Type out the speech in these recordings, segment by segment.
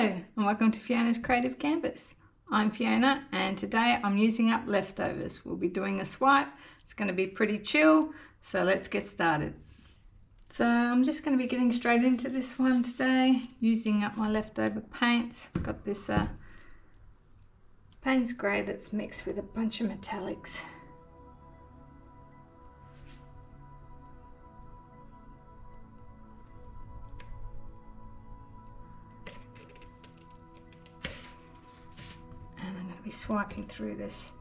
and welcome to Fiona's Creative Canvas. I'm Fiona and today I'm using up leftovers. We'll be doing a swipe. It's going to be pretty chill, so let's get started. So I'm just going to be getting straight into this one today, using up my leftover paints. I've got this Payne's Grey that's mixed with a bunch of metallics. And I'm going to be swiping through this.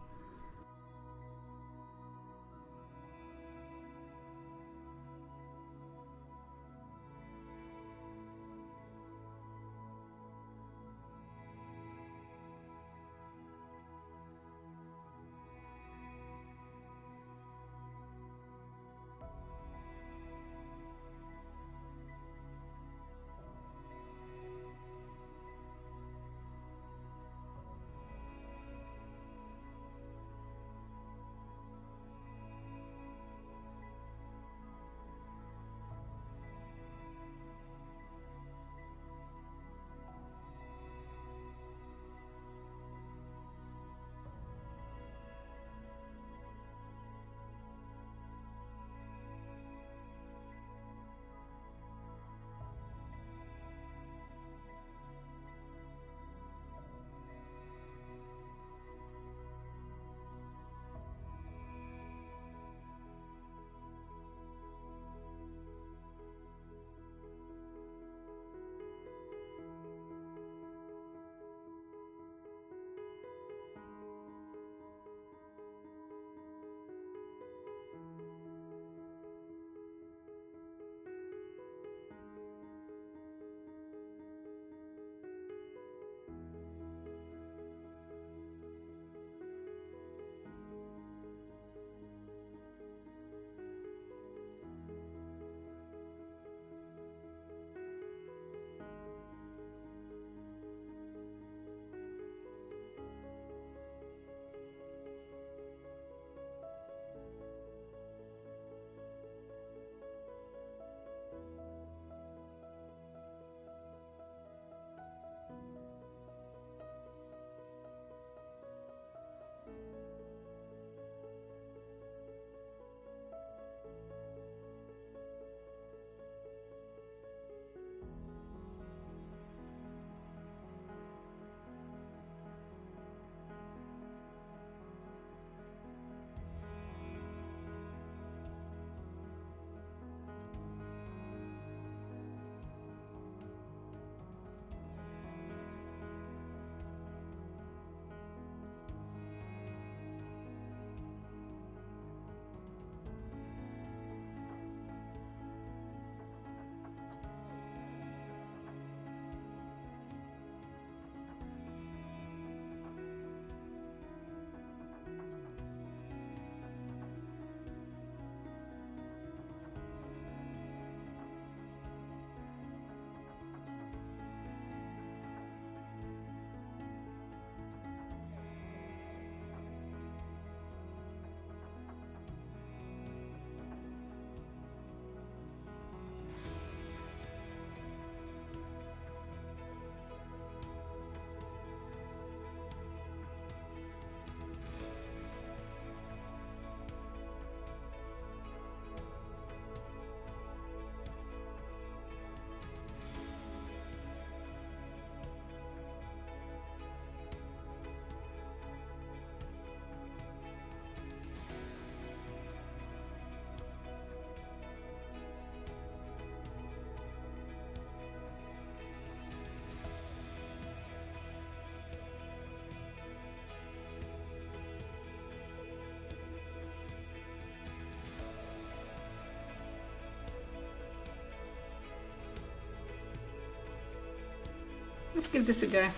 Let's give this a go.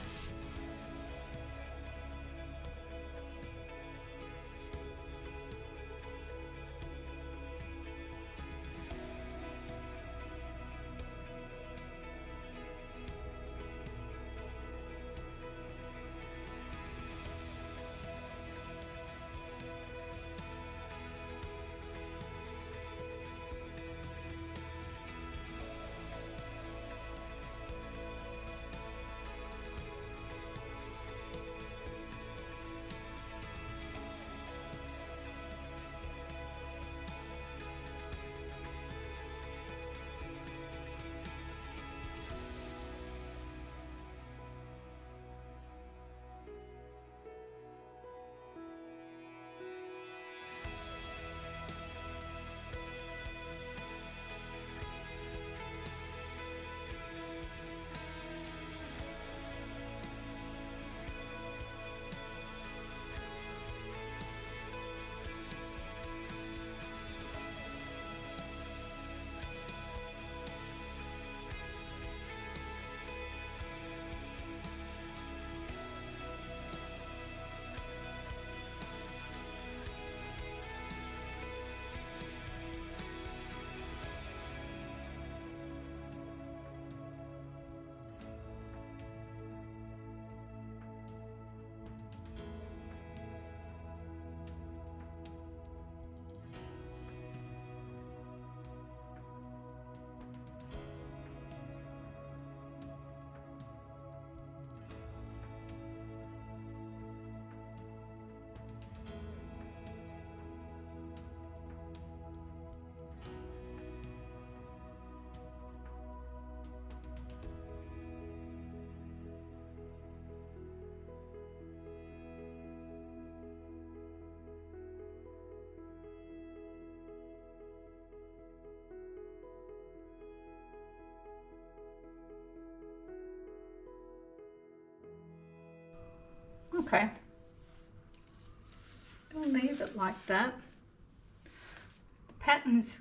Okay, I'll leave it like that. The patterns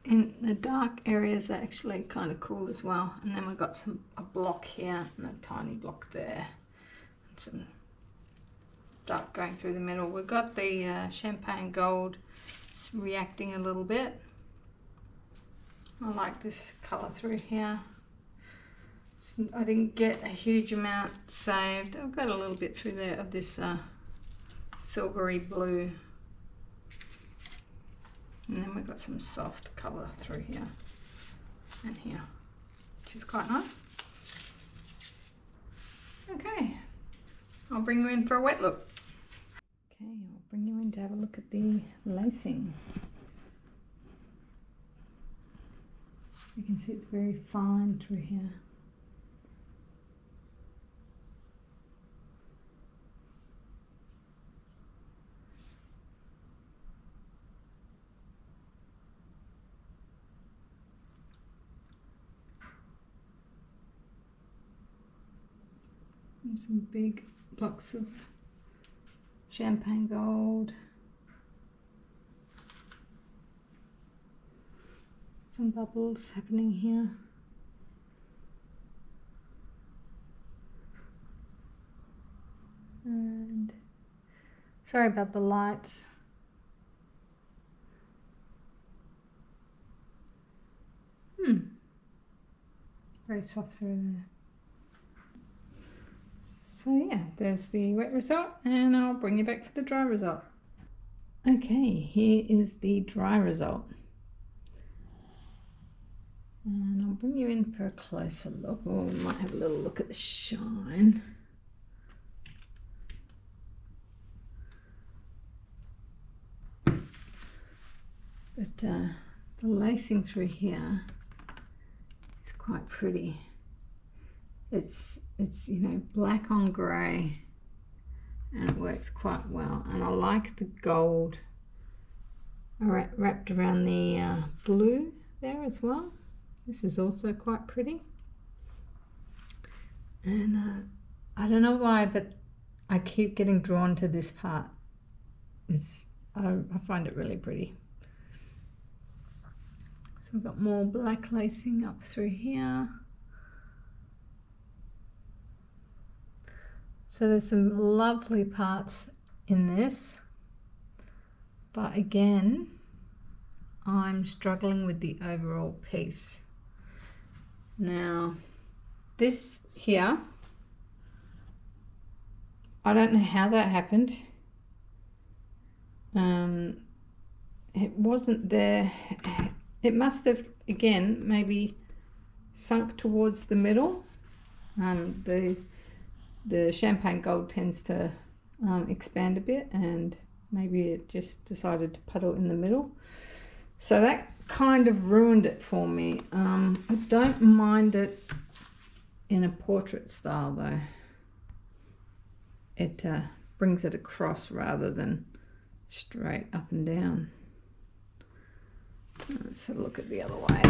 in the dark areas are actually kind of cool as well. And then we've got a block here and a tiny block there. And some dark going through the middle. We've got the champagne gold reacting a little bit. I like this colour through here. I didn't get a huge amount saved. I've got a little bit through there of this silvery blue. And then we've got some soft colour through here and here, which is quite nice. Okay, I'll bring you in for a wet look. Okay, I'll bring you in to have a look at the lacing. So you can see it's very fine through here. And some big blocks of champagne gold. Some bubbles happening here. And sorry about the lights. Very soft through there. So yeah, there's the wet result, and I'll bring you back for the dry result. Okay, here is the dry result. And I'll bring you in for a closer look. Oh, we might have a little look at the shine. But the lacing through here is quite pretty. It's you know, black on grey, and it works quite well. And I like the gold wrapped around the blue there as well. This is also quite pretty. And I don't know why, but I keep getting drawn to this part. I find it really pretty. So we've got more black lacing up through here. So there's some lovely parts in this, but again, I'm struggling with the overall piece. Now, this here, I don't know how that happened. It wasn't there. It must have, again, maybe sunk towards the middle. The champagne gold tends to expand a bit, and maybe it just decided to puddle in the middle. So that kind of ruined it for me. I don't mind it in a portrait style though. It brings it across rather than straight up and down. Let's have a look at the other way.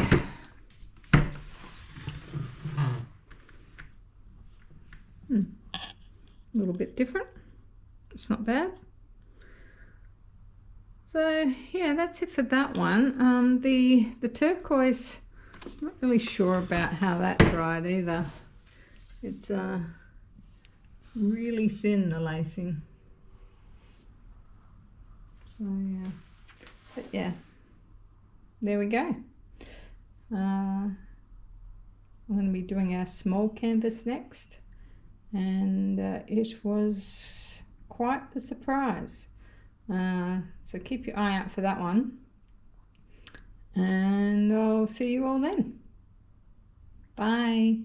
A little bit different. It's not bad. So yeah, that's it for that one. The turquoise, I'm not really sure about how that dried either. It's really thin, the lacing. So yeah, but yeah, there we go. I'm going to be doing a small canvas next, and it was quite the surprise. So keep your eye out for that one, and I'll see you all then. Bye.